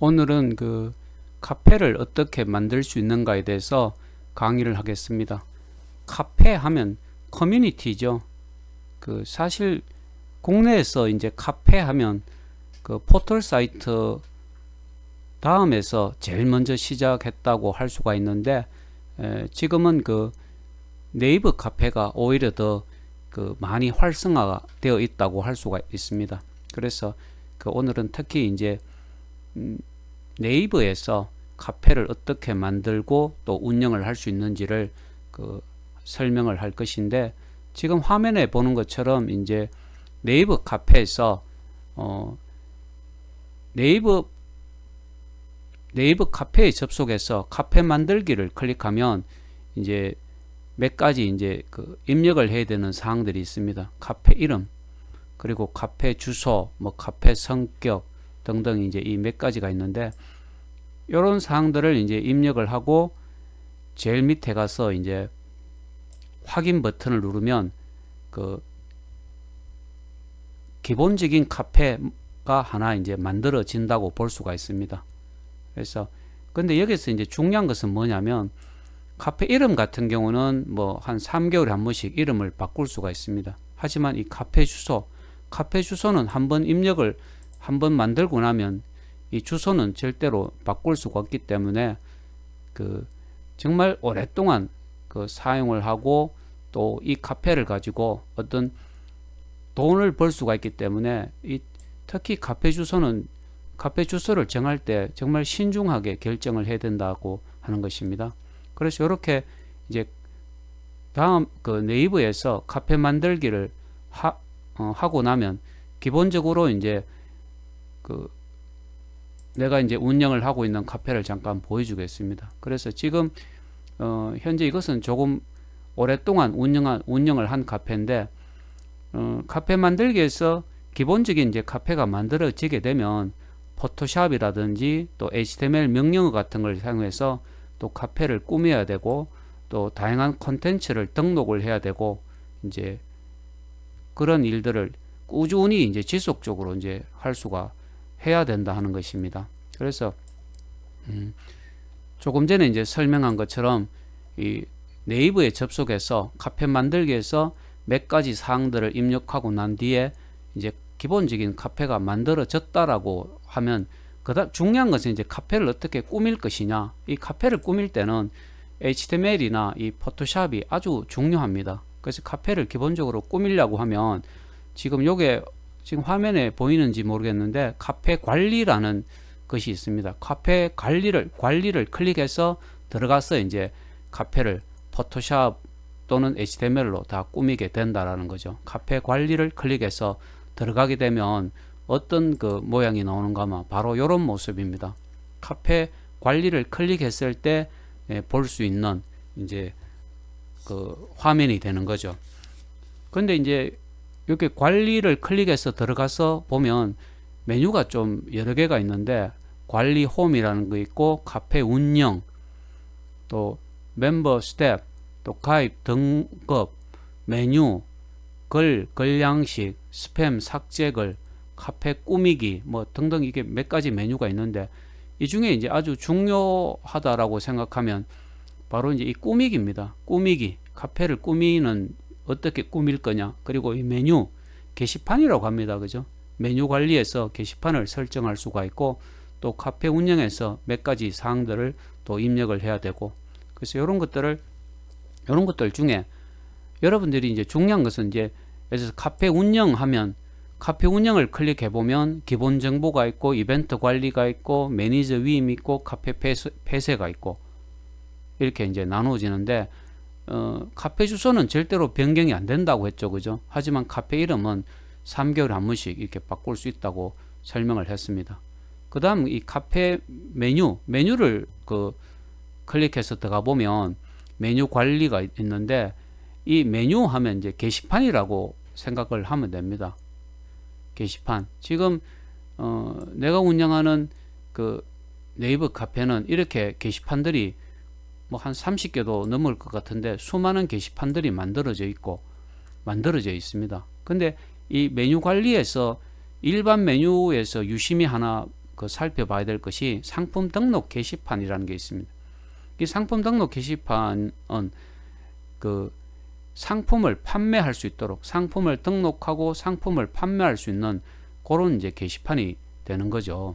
오늘은 그 카페를 어떻게 만들 수 있는가에 대해서 강의를 하겠습니다. 카페 하면 커뮤니티죠. 그 사실 국내에서 이제 카페 하면 그 포털 사이트 다음에서 제일 먼저 시작했다고 할 수가 있는데, 지금은 그 네이버 카페가 오히려 더 그 많이 활성화되어 있다고 할 수가 있습니다. 그래서 그 오늘은 특히 이제 네이버에서 카페를 어떻게 만들고 또 운영을 할 수 있는지를 그 설명을 할 것인데, 지금 화면에 보는 것처럼 이제 네이버 카페에서 네이버 카페에 접속해서 카페 만들기를 클릭하면 이제 몇 가지 이제 그 입력을 해야 되는 사항들이 있습니다. 카페 이름, 그리고 카페 주소, 뭐 카페 성격 등등 이제 이 몇 가지가 있는데, 이런 사항들을 이제 입력을 하고 제일 밑에 가서 이제 확인 버튼을 누르면 그 기본적인 카페가 하나 이제 만들어진다고 볼 수가 있습니다. 그래서 근데 여기서 이제 중요한 것은 뭐냐면, 카페 이름 같은 경우는 뭐 한 3개월에 한 번씩 이름을 바꿀 수가 있습니다. 하지만 이 카페 주소는 한번 입력을 한번 만들고 나면 이 주소는 절대로 바꿀 수가 없기 때문에 그 정말 오랫동안 그 사용을 하고 또 이 카페를 가지고 어떤 돈을 벌 수가 있기 때문에 특히 카페 주소를 정할 때 정말 신중하게 결정을 해야 된다고 하는 것입니다. 그래서 이렇게 이제 다음 그 네이버에서 카페 만들기를 하고 나면 기본적으로 이제 그 내가 이제 운영을 하고 있는 카페를 잠깐 보여주겠습니다. 그래서 지금 현재 이것은 조금 오랫동안 운영을 한 카페인데, 카페 만들기에서 기본적인 이제 카페가 만들어지게 되면 포토샵이라든지 또 HTML 명령어 같은 걸 사용해서 또 카페를 꾸며야 되고 또 다양한 콘텐츠를 등록을 해야 되고 이제 그런 일들을 꾸준히 이제 지속적으로 이제 할 수가 해야 된다 하는 것입니다. 그래서 조금 전에 이제 설명한 것처럼 이 네이버에 접속해서 카페 만들기에서 몇 가지 사항들을 입력하고 난 뒤에 이제 기본적인 카페가 만들어졌다라고 하면, 그다음 중요한 것은 이제 카페를 어떻게 꾸밀 것이냐. 이 카페를 꾸밀 때는 HTML이나 이 포토샵이 아주 중요합니다. 그래서 카페를 기본적으로 꾸밀려고 하면 지금 요게 지금 화면에 보이는지 모르겠는데 카페 관리라는 것이 있습니다. 카페 관리를 클릭해서 들어가서 이제 카페를 포토샵 또는 HTML로 다 꾸미게 된다라는 거죠. 카페 관리를 클릭해서 들어가게 되면 어떤 그 모양이 나오는가 하면 바로 이런 모습입니다. 카페 관리를 클릭했을 때 볼 수 있는 이제 그 화면이 되는 거죠. 근데 이제 이렇게 관리를 클릭해서 들어가서 보면 메뉴가 좀 여러 개가 있는데, 관리 홈이라는 거 있고 카페 운영, 또 멤버 스텝, 또 가입 등급, 메뉴, 글 양식, 스팸 삭제 글, 카페 꾸미기 뭐 등등 이게 몇 가지 메뉴가 있는데, 이 중에 이제 아주 중요하다라고 생각하면 바로 이제 이 꾸미기입니다. 꾸미기, 카페를 꾸미는 어떻게 꾸밀 거냐, 그리고 이 메뉴, 게시판이라고 합니다. 그죠? 메뉴 관리에서 게시판을 설정할 수가 있고 또 카페 운영에서 몇 가지 사항들을 또 입력을 해야 되고, 그래서 이런 것들 중에 여러분들이 이제 중요한 것은 이제 그래서 카페 운영하면 카페 운영을 클릭해 보면 기본 정보가 있고 이벤트 관리가 있고 매니저 위임 있고 카페 폐쇄가 있고 이렇게 이제 나누어지는데, 카페 주소는 절대로 변경이 안 된다고 했죠. 그죠? 하지만 카페 이름은 3개월에 한 번씩 이렇게 바꿀 수 있다고 설명을 했습니다. 그 다음 이 카페 메뉴를 그 클릭해서 들어가 보면 메뉴 관리가 있는데, 이 메뉴 하면 이제 게시판이라고 생각을 하면 됩니다. 게시판. 지금 내가 운영하는 그 네이버 카페는 이렇게 게시판들이 뭐 한 30개도 넘을 것 같은데 수많은 게시판들이 만들어져 있습니다. 근데 이 메뉴 관리에서 일반 메뉴에서 유심히 하나 그 살펴봐야 될 것이 상품 등록 게시판이라는 게 있습니다. 이 상품 등록 게시판은 그 상품을 판매할 수 있도록 상품을 등록하고 상품을 판매할 수 있는 그런 이제 게시판이 되는 거죠.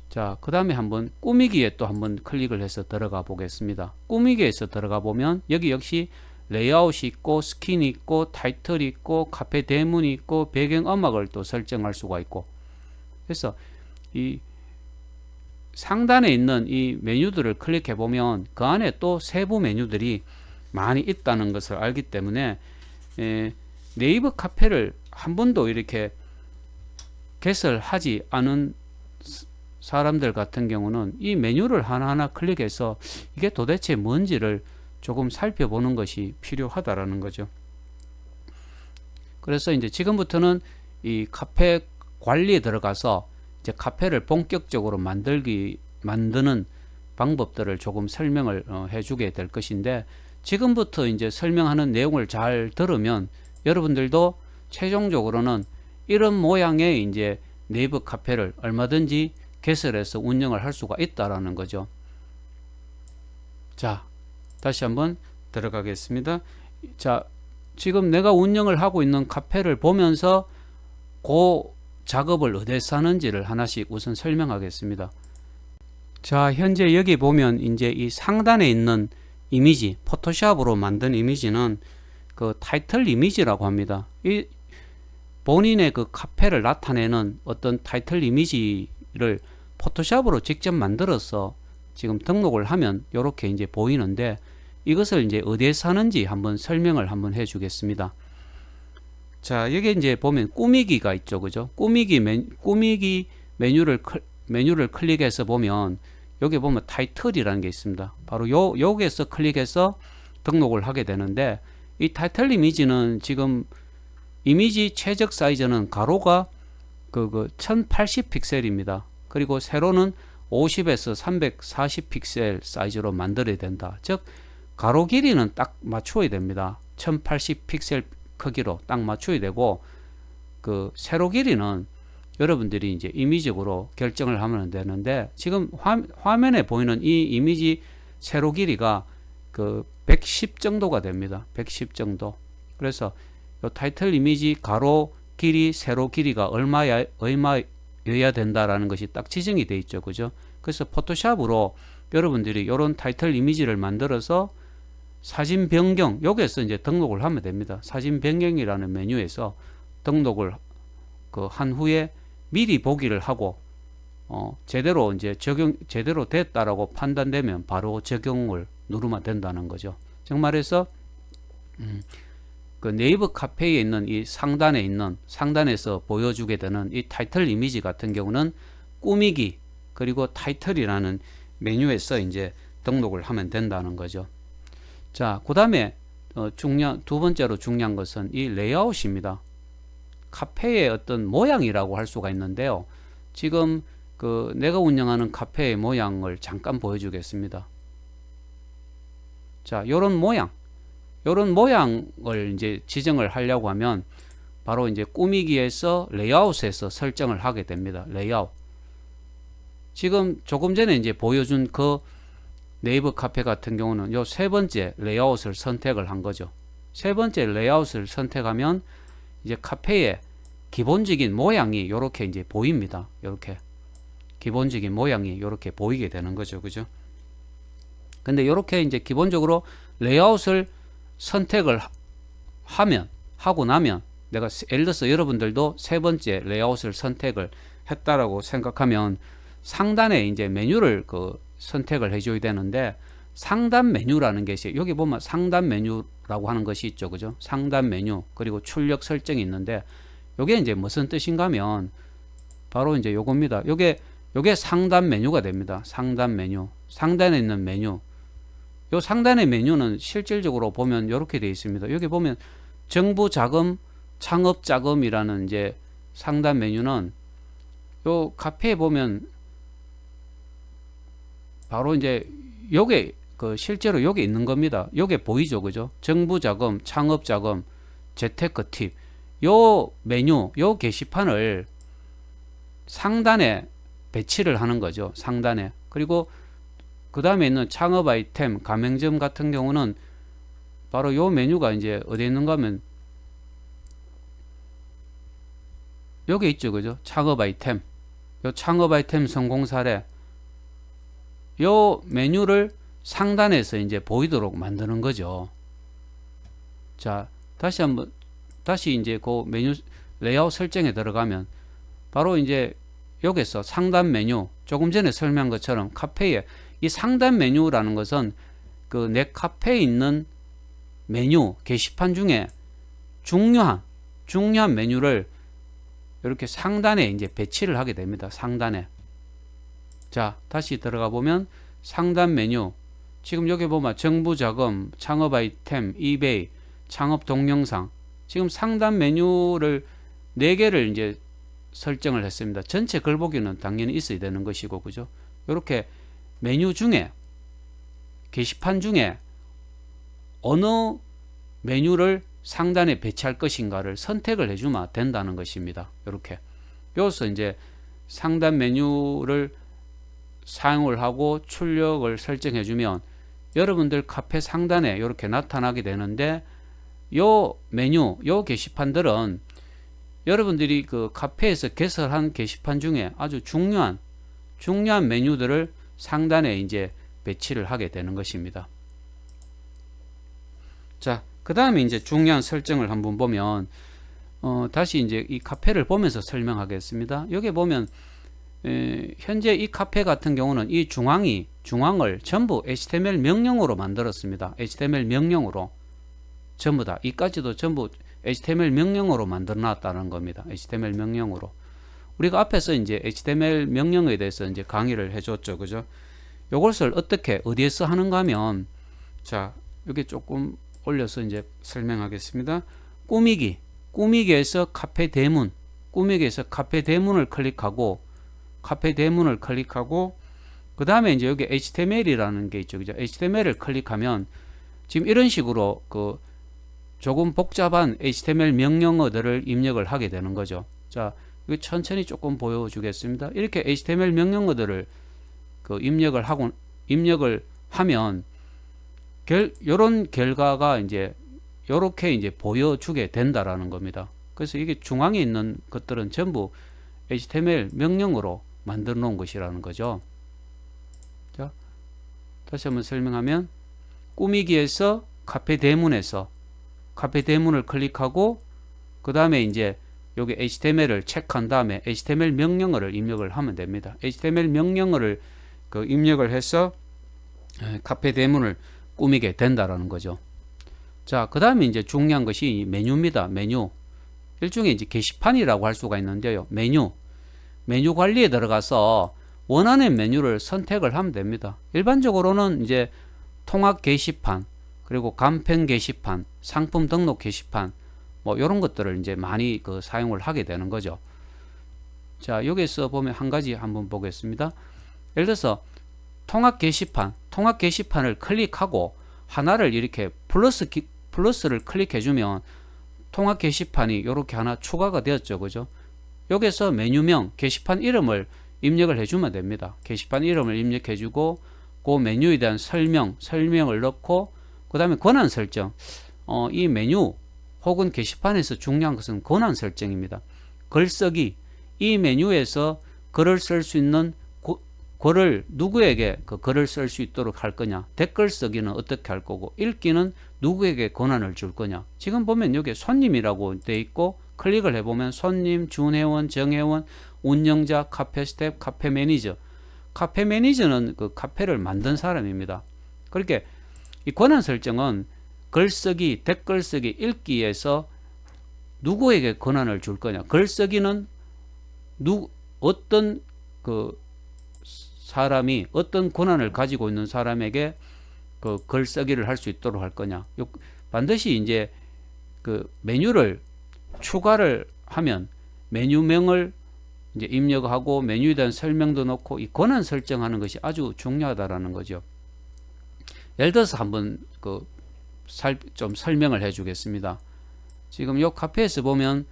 자, 그 다음에 한번 꾸미기에 또 한번 클릭을 해서 들어가 보겠습니다. 꾸미기에서 들어가 보면 여기 역시 레이아웃이 있고 스킨이 있고 타이틀이 있고 카페 대문이 있고 배경음악을 또 설정할 수가 있고, 그래서 이 상단에 있는 이 메뉴들을 클릭해 보면 그 안에 또 세부 메뉴들이 많이 있다는 것을 알기 때문에 네이버 카페를 한 번도 이렇게 개설하지 않은 사람들 같은 경우는 이 메뉴를 하나하나 클릭해서 이게 도대체 뭔지를 조금 살펴보는 것이 필요하다라는 거죠. 그래서 이제 지금부터는 이 카페 관리에 들어가서 이제 카페를 본격적으로 만드는 방법들을 조금 설명을 해주게 될 것인데, 지금부터 이제 설명하는 내용을 잘 들으면 여러분들도 최종적으로는 이런 모양의 이제 네이버 카페를 얼마든지 개설해서 운영을 할 수가 있다라는 거죠. 자, 다시 한번 들어가겠습니다. 자, 지금 내가 운영을 하고 있는 카페를 보면서 그 작업을 어디서 하는지를 하나씩 우선 설명하겠습니다. 자, 현재 여기 보면 이제 이 상단에 있는 이미지, 포토샵으로 만든 이미지는 그 타이틀 이미지라고 합니다. 이 본인의 그 카페를 나타내는 어떤 타이틀 이미지를 포토샵으로 직접 만들어서 지금 등록을 하면 이렇게 이제 보이는데, 이것을 이제 어디에서 하는지 한번 설명을 한번 해 주겠습니다. 자, 여기 이제 보면 꾸미기가 있죠, 그죠? 꾸미기 메뉴를 클릭해서 보면 여기 보면 타이틀이라는 게 있습니다. 바로 여기에서 클릭해서 등록을 하게 되는데, 이 타이틀 이미지는 지금 이미지 최적 사이즈는 가로가 1080 픽셀입니다. 그리고 세로는 50에서 340 픽셀 사이즈로 만들어야 된다. 즉 가로 길이는 딱 맞춰야 됩니다. 1080 픽셀 크기로 딱 맞춰야 되고, 그 세로 길이는 여러분들이 이제 임의적으로 결정을 하면 되는데, 지금 화면에 보이는 이 이미지 세로 길이가 그 110 정도가 됩니다. 110 정도. 그래서 이 타이틀 이미지 가로 길이, 세로 길이가 얼마여야 된다라는 것이 딱 지정이 되어 있죠, 그죠? 그래서 포토샵으로 여러분들이 이런 타이틀 이미지를 만들어서 사진 변경, 여기에서 이제 등록을 하면 됩니다. 사진 변경이라는 메뉴에서 등록을 한 후에 미리 보기를 하고 제대로 이제 제대로 됐다라고 판단되면 바로 적용을 누르면 된다는 거죠. 즉 말해서 그 네이버 카페에 있는 이 상단에서 보여주게 되는 이 타이틀 이미지 같은 경우는 꾸미기 그리고 타이틀이라는 메뉴에서 이제 등록을 하면 된다는 거죠. 자, 그 다음에 두 번째로 중요한 것은 이 레이아웃입니다. 카페의 어떤 모양이라고 할 수가 있는데요. 지금 내가 운영하는 카페의 모양을 잠깐 보여주겠습니다. 자, 요런 모양을 이제 지정을 하려고 하면 바로 이제 꾸미기에서 레이아웃에서 설정을 하게 됩니다. 레이아웃. 지금 조금 전에 이제 보여준 그 네이버 카페 같은 경우는 요 세 번째 레이아웃을 선택을 한 거죠. 세 번째 레이아웃을 선택하면 이제 카페의 기본적인 모양이 이렇게 이제 보입니다. 이렇게 기본적인 모양이 이렇게 보이게 되는 거죠, 그죠? 근데 이렇게 이제 기본적으로 레이아웃을 선택을 하고 나면, 내가 예를 들어서 여러분들도 세 번째 레이아웃을 선택을 했다라고 생각하면 상단에 이제 메뉴를 선택을 해줘야 되는데, 상단 메뉴라는 것이 여기 보면 상단 메뉴라고 하는 것이 있죠, 그죠? 상단 메뉴 그리고 출력 설정이 있는데, 요게 이제 무슨 뜻인가 하면 바로 이제 요겁니다. 요게 상단 메뉴가 됩니다. 상단 메뉴, 상단에 있는 메뉴. 요 상단의 메뉴는 실질적으로 보면 이렇게 되어 있습니다. 여기 보면 정부 자금, 창업 자금이라는 이제 상단 메뉴는 요 카페에 보면 바로 이제 요게 실제로 요게 있는 겁니다. 요게 보이죠, 그죠? 정부 자금, 창업 자금, 재테크 팁. 요 메뉴, 요 게시판을 상단에 배치를 하는 거죠. 상단에. 그리고 그 다음에 있는 창업 아이템, 가맹점 같은 경우는 바로 요 메뉴가 이제 어디에 있는가 하면 여기 있죠. 그죠? 창업 아이템. 요 창업 아이템 성공 사례. 요 메뉴를 상단에서 이제 보이도록 만드는 거죠. 자, 다시 이제 그 메뉴 레이아웃 설정에 들어가면 바로 이제 여기서 상단 메뉴, 조금 전에 설명한 것처럼 카페에 이 상단 메뉴라는 것은 그 내 카페에 있는 메뉴 게시판 중에 중요한 메뉴를 이렇게 상단에 이제 배치를 하게 됩니다. 상단에. 자, 다시 들어가 보면 상단 메뉴. 지금 여기 보면 정부 자금, 창업 아이템, 이베이, 창업 동영상. 지금 상단 메뉴를 4개를 이제 설정을 했습니다. 전체 글보기는 당연히 있어야 되는 것이고, 그죠? 이렇게 메뉴 중에, 게시판 중에 어느 메뉴를 상단에 배치할 것인가를 선택을 해주면 된다는 것입니다. 이렇게. 여기서 이제 상단 메뉴를 사용을 하고 출력을 설정해 주면 여러분들 카페 상단에 이렇게 나타나게 되는데, 요 메뉴, 요 게시판들은 여러분들이 그 카페에서 개설한 게시판 중에 아주 중요한 메뉴들을 상단에 이제 배치를 하게 되는 것입니다. 자, 그 다음에 이제 중요한 설정을 한번 보면, 다시 이제 이 카페를 보면서 설명하겠습니다. 여기 보면, 현재 이 카페 같은 경우는 이 중앙을 전부 HTML 명령으로 만들었습니다. HTML 명령으로. 전부 다. 이까지도 전부 HTML 명령으로 만들어 놨다는 겁니다. HTML 명령으로. 우리가 앞에서 이제 HTML 명령에 대해서 이제 강의를 해줬죠. 그죠? 요것을 어디에서 하는가 하면, 자, 여기 조금 올려서 이제 설명하겠습니다. 꾸미기에서 카페 대문, 꾸미기에서 카페 대문을 클릭하고, 그 다음에 이제 여기 HTML이라는 게 있죠. 그죠? HTML을 클릭하면 지금 이런 식으로 그 조금 복잡한 HTML 명령어들을 입력을 하게 되는 거죠. 자, 이거 천천히 조금 보여주겠습니다. 이렇게 HTML 명령어들을 그 입력을 하면 요런 결과가 이제 요렇게 이제 보여주게 된다라는 겁니다. 그래서 이게 중앙에 있는 것들은 전부 HTML 명령으로 만들어 놓은 것이라는 거죠. 자, 다시 한번 설명하면 꾸미기에서 카페 대문을 클릭하고 그 다음에 이제 여기 HTML을 체크한 다음에 HTML 명령어를 입력을 하면 됩니다. HTML 명령어를 그 입력을 해서 카페 대문을 꾸미게 된다라는 거죠. 자, 그 다음에 이제 중요한 것이 메뉴입니다. 메뉴. 일종의 이제 게시판이라고 할 수가 있는데요. 메뉴 관리에 들어가서 원하는 메뉴를 선택을 하면 됩니다. 일반적으로는 이제 통합 게시판, 그리고 간편 게시판, 상품 등록 게시판, 뭐 이런 것들을 이제 많이 그 사용을 하게 되는 거죠. 자, 여기서 보면 한 가지 한번 보겠습니다. 예를 들어서 통합 게시판을 클릭하고 하나를 이렇게 플러스를 클릭해 주면 통합 게시판이 이렇게 하나 추가가 되었죠. 그죠? 여기서 메뉴명, 게시판 이름을 입력을 해주면 됩니다. 게시판 이름을 입력해 주고 그 메뉴에 대한 설명을 넣고 그 다음에 권한 설정. 이 메뉴 혹은 게시판에서 중요한 것은 권한 설정입니다. 글쓰기, 이 메뉴에서 글을 쓸 수 있는 글을 누구에게 그 글을 쓸 수 있도록 할 거냐, 댓글 쓰기는 어떻게 할 거고, 읽기는 누구에게 권한을 줄 거냐. 지금 보면 여기 손님이라고 돼 있고 클릭을 해보면 손님, 준회원, 정회원, 운영자, 카페 스텝, 카페 매니저. 카페 매니저는 그 카페를 만든 사람입니다. 그렇게 이 권한 설정은 글쓰기, 댓글 쓰기, 읽기에서 누구에게 권한을 줄 거냐. 글쓰기는 어떤 그 사람이 어떤 권한을 가지고 있는 사람에게 그 글쓰기를 할 수 있도록 할 거냐. 반드시 이제 그 메뉴를 추가를 하면 메뉴명을 이제 입력하고 메뉴에 대한 설명도 넣고 이 권한 설정하는 것이 아주 중요하다라는 거죠. 예를 들어서 한번 좀 설명을 해주겠습니다. 지금 이 카페에서 보면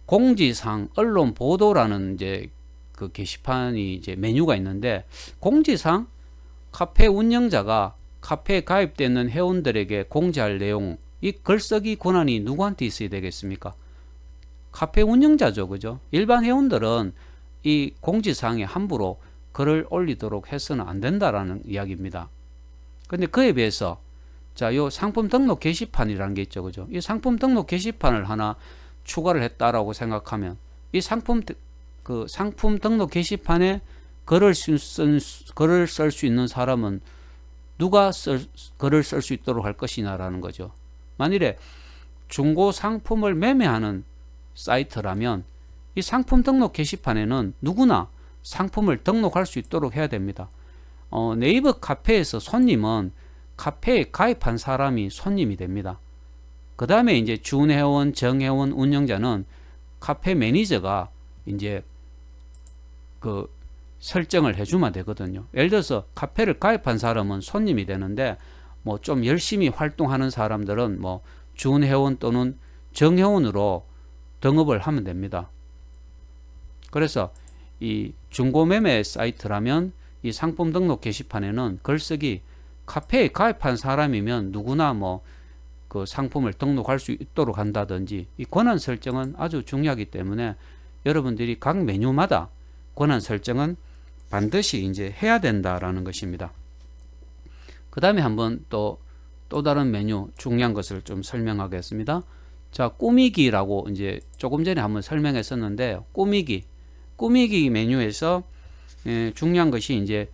공지사항, 언론 보도라는 이제 그 게시판이 이제 메뉴가 있는데, 공지상 카페 운영자가 카페에 가입되는 회원들에게 공지할 내용, 이 글쓰기 권한이 누구한테 있어야 되겠습니까? 카페 운영자죠, 그죠? 일반 회원들은 이 공지사항에 함부로 글을 올리도록 해서는 안 된다라는 이야기입니다. 근데 그에 비해서 자, 요 상품 등록 게시판이라는 게 있죠, 그죠? 이 상품 등록 게시판을 하나 추가를 했다라고 생각하면, 이 상품 등록 게시판에 글을 쓸 수 있는 사람은 누가 글을 쓸 수 있도록 할 것이냐라는 거죠. 만일에 중고 상품을 매매하는 사이트라면 이 상품 등록 게시판에는 누구나 상품을 등록할 수 있도록 해야 됩니다. 네이버 카페에서 손님은 카페에 가입한 사람이 손님이 됩니다. 그 다음에 이제 준회원, 정회원, 운영자는 카페 매니저가 이제 그 설정을 해주면 되거든요. 예를 들어서 카페를 가입한 사람은 손님이 되는데, 뭐 좀 열심히 활동하는 사람들은 뭐 준회원 또는 정회원으로 등업을 하면 됩니다. 그래서 이 중고매매 사이트라면 이 상품 등록 게시판에는 글쓰기 카페에 가입한 사람이면 누구나 뭐 그 상품을 등록할 수 있도록 한다든지, 이 권한 설정은 아주 중요하기 때문에 여러분들이 각 메뉴마다 권한 설정은 반드시 이제 해야 된다라는 것입니다. 그 다음에 한번 또 다른 메뉴 중요한 것을 좀 설명하겠습니다. 자, 꾸미기라고 이제 조금 전에 한번 설명했었는데, 꾸미기 메뉴에서 중요한 것이 이제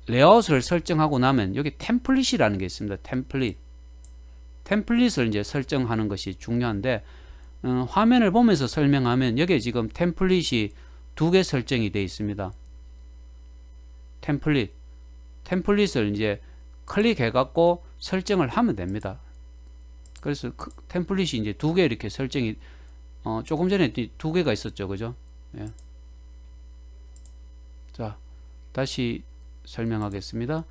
레이아웃을 설정하고 나면 여기 템플릿이라는 게 있습니다. 템플릿을 이제 설정하는 것이 중요한데, 화면을 보면서 설명하면 여기에 지금 템플릿이 2개 설정이 되어 있습니다. 템플릿을 이제 클릭해 갖고 설정을 하면 됩니다. 그래서 템플릿이 이제 2개 이렇게 설정이 조금 전에 2개가 있었죠, 그죠? 예. 자, 다시 설명하겠습니다.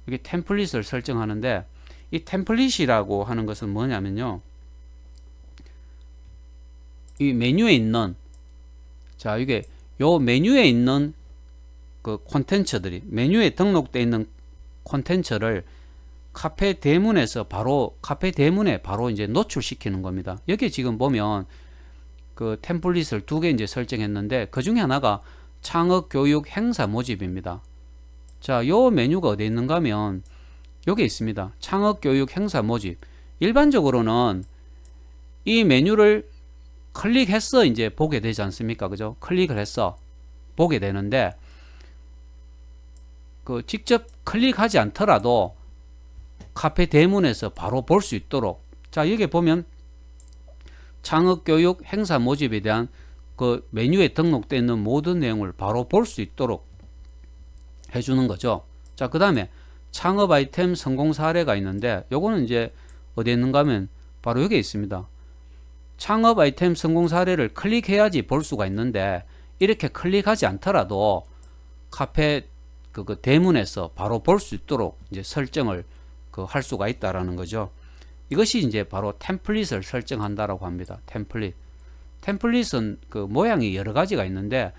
이게 템플릿을 설정하는데, 이 템플릿이라고 하는 것은 뭐냐면요, 이 메뉴에 있는, 자, 이게 요 메뉴에 있는 그 콘텐츠들이, 메뉴에 등록되어 있는 콘텐츠를 카페 대문에 바로 이제 노출시키는 겁니다. 여기 지금 보면 그 템플릿을 2개 이제 설정했는데, 그 중에 하나가 창업 교육 행사 모집입니다. 자, 요 메뉴가 어디 있는가 하면 여기 있습니다. 창업 교육 행사 모집. 일반적으로는 이 메뉴를 클릭해서 이제 보게 되지 않습니까? 그죠? 클릭을 해서 보게 되는데, 그 직접 클릭하지 않더라도 카페 대문에서 바로 볼 수 있도록, 자, 여기 보면 창업교육 행사 모집에 대한 그 메뉴에 등록되어 있는 모든 내용을 바로 볼 수 있도록 해주는 거죠. 자, 그 다음에 창업 아이템 성공 사례가 있는데, 요거는 이제 어디에 있는가 하면 바로 여기 있습니다. 창업 아이템 성공 사례를 클릭해야지 볼 수가 있는데, 이렇게 클릭하지 않더라도 카페 그 대문에서 바로 볼 수 있도록 이제 설정을 할 수가 있다라는 거죠. 이것이 이제 바로 템플릿을 설정한다라고 합니다. 템플릿은 그 모양이 여러 가지가 있는데,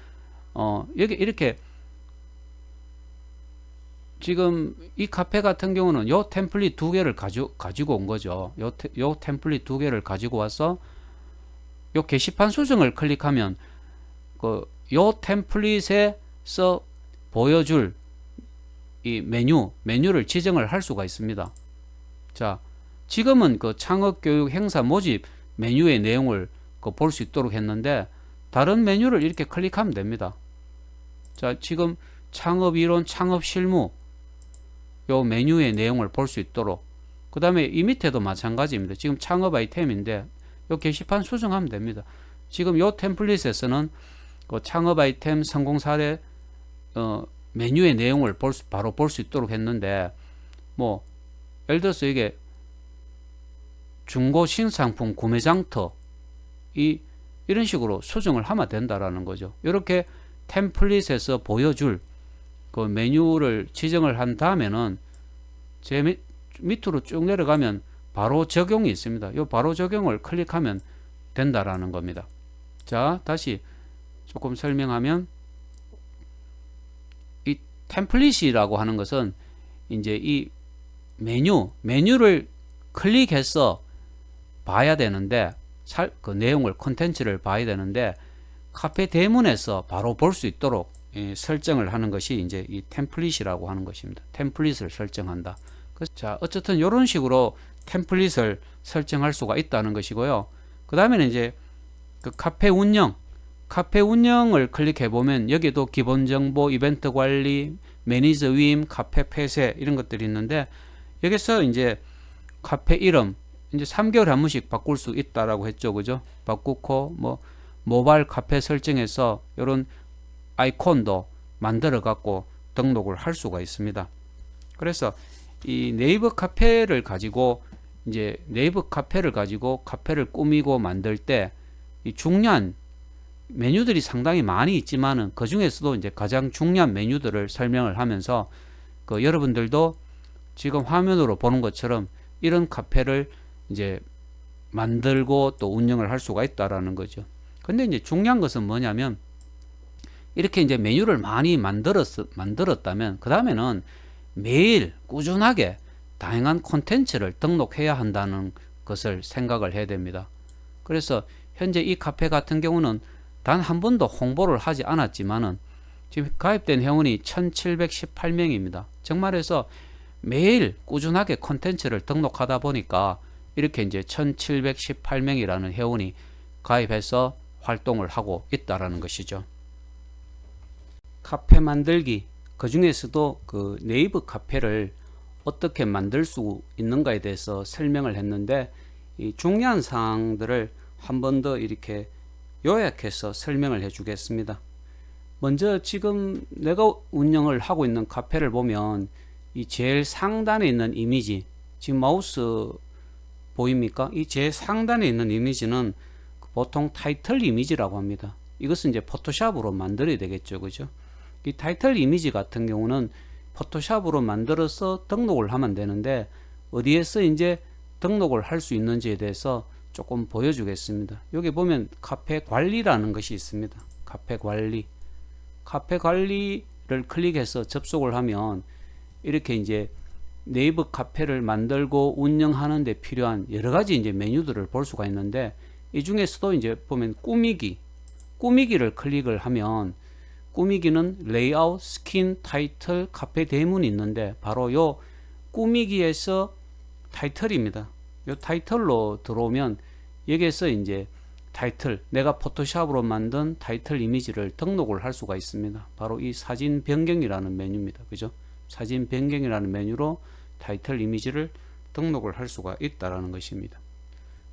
여기 이렇게 지금 이 카페 같은 경우는 요 템플릿 2개를 가지고 온 거죠. 요 템플릿 2개를 가지고 와서 요 게시판 수정을 클릭하면 요 템플릿에서 보여줄 이 메뉴를 지정을 할 수가 있습니다. 자, 지금은 그 창업교육 행사 모집 메뉴의 내용을 볼 수 있도록 했는데, 다른 메뉴를 이렇게 클릭하면 됩니다. 자, 지금 창업이론, 창업실무 요 메뉴의 내용을 볼 수 있도록, 그 다음에 이 밑에도 마찬가지입니다. 지금 창업 아이템인데 요 게시판 수정하면 됩니다. 지금 요 템플릿에서는 그 창업 아이템 성공 사례 메뉴의 내용을 바로 볼 수 있도록 했는데, 뭐 예를 들어서 이게 중고 신상품 구매 장터 이런 식으로 수정을 하면 된다라는 거죠. 이렇게 템플릿에서 보여줄 그 메뉴를 지정을 한 다음에는 제 밑으로 쭉 내려가면 바로 적용이 있습니다. 이 바로 적용을 클릭하면 된다라는 겁니다. 자, 다시 조금 설명하면, 이 템플릿이라고 하는 것은 이제 이 메뉴를 클릭해서 봐야 되는데, 그 내용을 콘텐츠를 봐야 되는데 카페 대문에서 바로 볼 수 있도록 설정을 하는 것이 이제 이 템플릿이라고 하는 것입니다. 템플릿을 설정한다. 자, 어쨌든 이런 식으로 템플릿을 설정할 수가 있다는 것이고요. 그 다음에는 이제 그 카페 운영을 클릭해 보면 여기도 기본 정보, 이벤트 관리, 매니저 위임, 카페 폐쇄 이런 것들이 있는데, 여기서 이제 카페 이름 이제 3개월에 한 번씩 바꿀 수 있다라고 했죠, 그죠? 바꾸고 뭐 모바일 카페 설정해서 이런 아이콘도 만들어 갖고 등록을 할 수가 있습니다. 그래서 이 네이버 카페를 가지고 카페를 꾸미고 만들 때 이 중요한 메뉴들이 상당히 많이 있지만은 그 중에서도 이제 가장 중요한 메뉴들을 설명을 하면서, 그 여러분들도 지금 화면으로 보는 것처럼 이런 카페를 이제 만들고 또 운영을 할 수가 있다라는 거죠. 근데 이제 중요한 것은 뭐냐면, 이렇게 이제 메뉴를 많이 만들었다면 그 다음에는 매일 꾸준하게 다양한 콘텐츠를 등록해야 한다는 것을 생각을 해야 됩니다. 그래서 현재 이 카페 같은 경우는 단 한 번도 홍보를 하지 않았지만은 지금 가입된 회원이 1718명입니다. 정말해서 매일 꾸준하게 콘텐츠를 등록하다 보니까 이렇게 이제 1718명이라는 회원이 가입해서 활동을 하고 있다라는 것이죠. 카페 만들기, 그 중에서도 그 네이버 카페를 어떻게 만들 수 있는가에 대해서 설명을 했는데, 이 중요한 사항들을 한 번 더 이렇게 요약해서 설명을 해 주겠습니다. 먼저 지금 내가 운영을 하고 있는 카페를 보면 이 제일 상단에 있는 이미지, 지금 마우스 보입니까? 이 제일 상단에 있는 이미지는 보통 타이틀 이미지라고 합니다. 이것은 이제 포토샵으로 만들어야 되겠죠, 그죠? 이 타이틀 이미지 같은 경우는 포토샵으로 만들어서 등록을 하면 되는데, 어디에서 이제 등록을 할 수 있는지에 대해서 조금 보여주겠습니다. 여기 보면 카페 관리라는 것이 있습니다. 카페 관리를 클릭해서 접속을 하면 이렇게 이제 네이버 카페를 만들고 운영하는 데 필요한 여러 가지 이제 메뉴들을 볼 수가 있는데, 이 중에서도 이제 보면 꾸미기를 클릭을 하면, 꾸미기는 레이아웃, 스킨, 타이틀, 카페 대문이 있는데, 바로 요 꾸미기에서 타이틀입니다. 요 타이틀로 들어오면 여기에서 이제 타이틀, 내가 포토샵으로 만든 타이틀 이미지를 등록을 할 수가 있습니다. 바로 이 사진 변경이라는 메뉴입니다. 그죠? 사진 변경이라는 메뉴로 타이틀 이미지를 등록을 할 수가 있다라는 것입니다.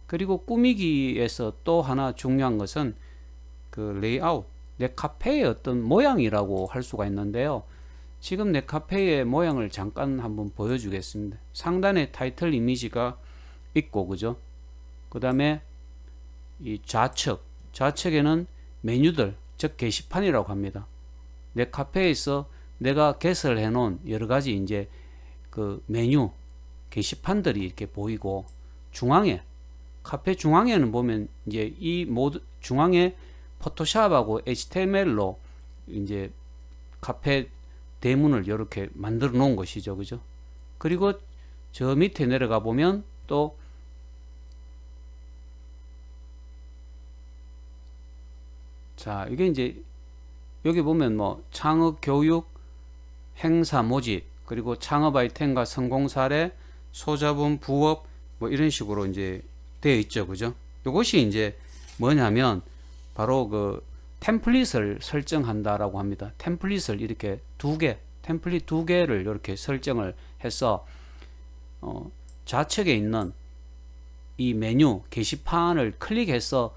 그리고 꾸미기에서 또 하나 중요한 것은 그 레이아웃, 내 카페의 어떤 모양이라고 할 수가 있는데요. 지금 내 카페의 모양을 잠깐 한번 보여주겠습니다. 상단에 타이틀 이미지가 있고, 그죠? 그 다음에 이 좌측에는 메뉴들, 즉 게시판이라고 합니다. 내 카페에서 내가 개설해 놓은 여러 가지 이제 그 메뉴 게시판들이 이렇게 보이고, 카페 중앙에는 보면 이제 이 모두 중앙에 포토샵하고 HTML로 이제 카페 대문을 이렇게 만들어 놓은 것이죠, 그죠? 그리고 저 밑에 내려가 보면 또 자, 이게 이제 여기 보면 뭐 창업 교육, 행사 모집, 그리고 창업 아이템과 성공 사례, 소자본 부업 뭐 이런 식으로 이제 되어 있죠, 그죠? 이것이 이제 뭐냐면 바로 그 템플릿을 설정한다라고 합니다. 템플릿을 이렇게 템플릿 두 개를 이렇게 설정을 해서 좌측에 있는 이 메뉴 게시판을 클릭해서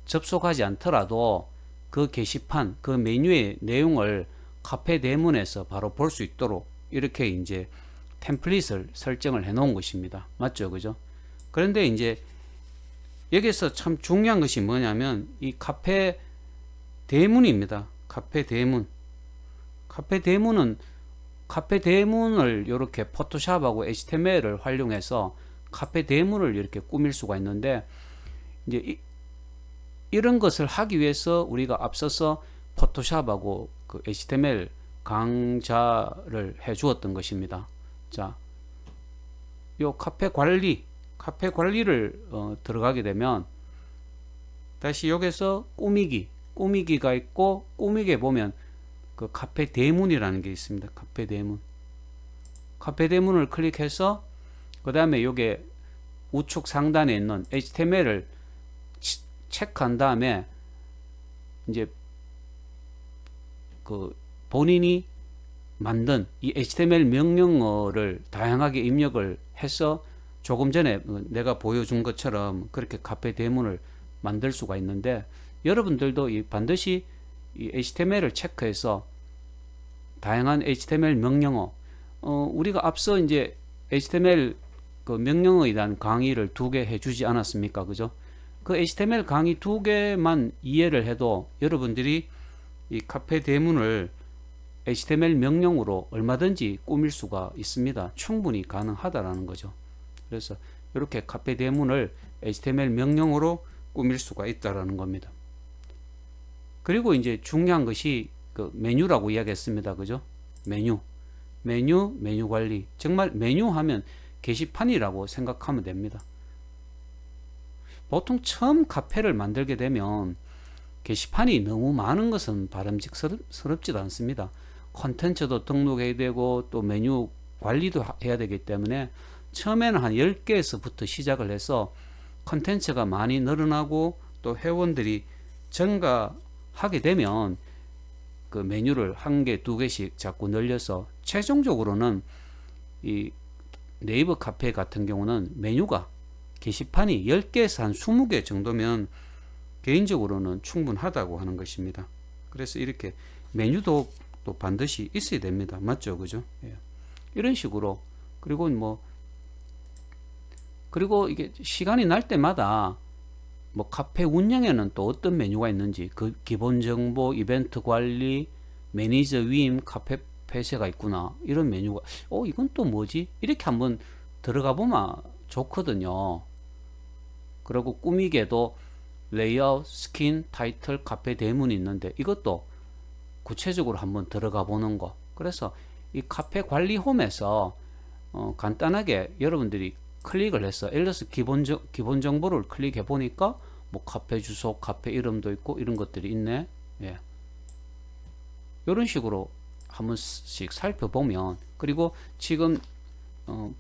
접속하지 않더라도 그 게시판, 그 메뉴의 내용을 카페 대문에서 바로 볼 수 있도록 이렇게 이제 템플릿을 설정을 해 놓은 것입니다. 맞죠, 그죠? 그런데 이제 여기서 참 중요한 것이 뭐냐면 이 카페 대문입니다. 카페 대문을 이렇게 포토샵하고 HTML을 활용해서 카페 대문을 이렇게 꾸밀 수가 있는데, 이제 이런 것을 하기 위해서 우리가 앞서서 포토샵하고 그 HTML 강좌를 해 주었던 것입니다. 자, 요 카페 관리를 들어가게 되면 다시 여기서 꾸미기가 있고, 꾸미기에 보면 그 카페 대문이라는 게 있습니다. 카페 대문을 클릭해서 그 다음에 요게 우측 상단에 있는 HTML을 체크한 다음에 이제 그 본인이 만든 이 HTML 명령어를 다양하게 입력을 해서 조금 전에 내가 보여준 것처럼 그렇게 카페 대문을 만들 수가 있는데, 여러분들도 반드시 이 HTML을 체크해서 다양한 HTML 명령어, 우리가 앞서 이제 HTML 그 명령어에 대한 강의를 2개 해주지 않았습니까? 그죠? 그 HTML 강의 2개만 이해를 해도 여러분들이 이 카페 대문을 HTML 명령으로 얼마든지 꾸밀 수가 있습니다. 충분히 가능하다라는 거죠. 그래서 이렇게 카페 대문을 HTML 명령으로 꾸밀 수가 있다라는 겁니다. 그리고 이제 중요한 것이 그 메뉴라고 이야기했습니다. 그죠? 메뉴 관리. 정말 메뉴 하면 게시판이라고 생각하면 됩니다. 보통 처음 카페를 만들게 되면 게시판이 너무 많은 것은 바람직스럽지도 않습니다. 콘텐츠도 등록해야 되고 또 메뉴 관리도 해야 되기 때문에 처음에는 한 10개에서부터 시작을 해서 콘텐츠가 많이 늘어나고 또 회원들이 증가하게 되면 그 메뉴를 1개, 2개씩 자꾸 늘려서 최종적으로는 이 네이버 카페 같은 경우는 메뉴가 게시판이 10개에서 한 20개 정도면 개인적으로는 충분하다고 하는 것입니다. 그래서 이렇게 메뉴도 또 반드시 있어야 됩니다. 맞죠? 그죠? 예. 이런 식으로. 그리고 이게 시간이 날 때마다 뭐 카페 운영에는 또 어떤 메뉴가 있는지, 그 기본 정보, 이벤트 관리, 매니저 위임, 카페 폐쇄가 있구나. 이런 메뉴가, 이건 또 뭐지? 이렇게 한번 들어가 보면 좋거든요. 그리고 꾸미게도 레이아웃, 스킨, 타이틀, 카페 대문이 있는데 이것도 구체적으로 한번 들어가 보는 거. 그래서 이 카페 관리 홈에서 간단하게 여러분들이 클릭을 해서 엘리스 기본 정보를 클릭해 보니까 뭐 카페 주소, 카페 이름도 있고 이런 것들이 있네. 예. 이런 식으로 한 번씩 살펴보면, 그리고 지금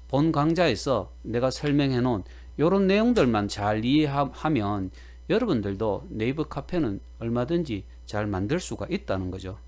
본 강좌에서 내가 설명해 놓은 이런 내용들만 잘 이해하면 여러분들도 네이버 카페는 얼마든지 잘 만들 수가 있다는 거죠.